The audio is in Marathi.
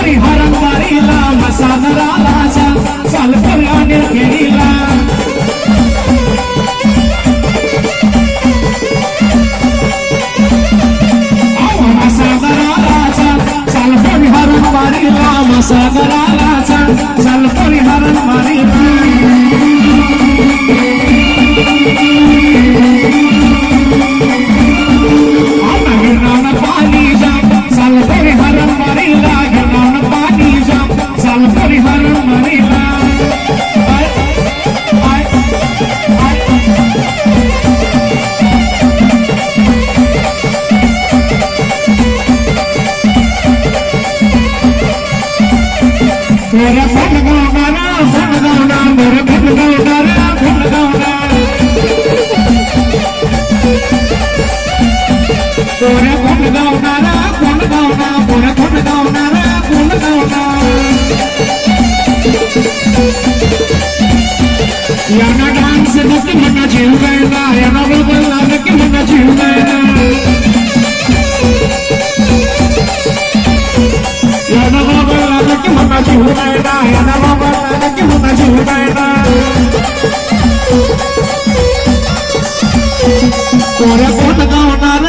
परिहरण वारीला मसाजराला चाल पर्याने घेरीला मसाजराला चाल परिहरण वारीला मसाजराला चाल परिहरण वारीला याना डांस बघ मना जीव गायला याना बरोबर लागलं की मना जीव गायला याना बरोबर लागलं की मना जीव गायला याना बरोबर लागलं की मना जीव गायला कोऱ्या कोण गावणार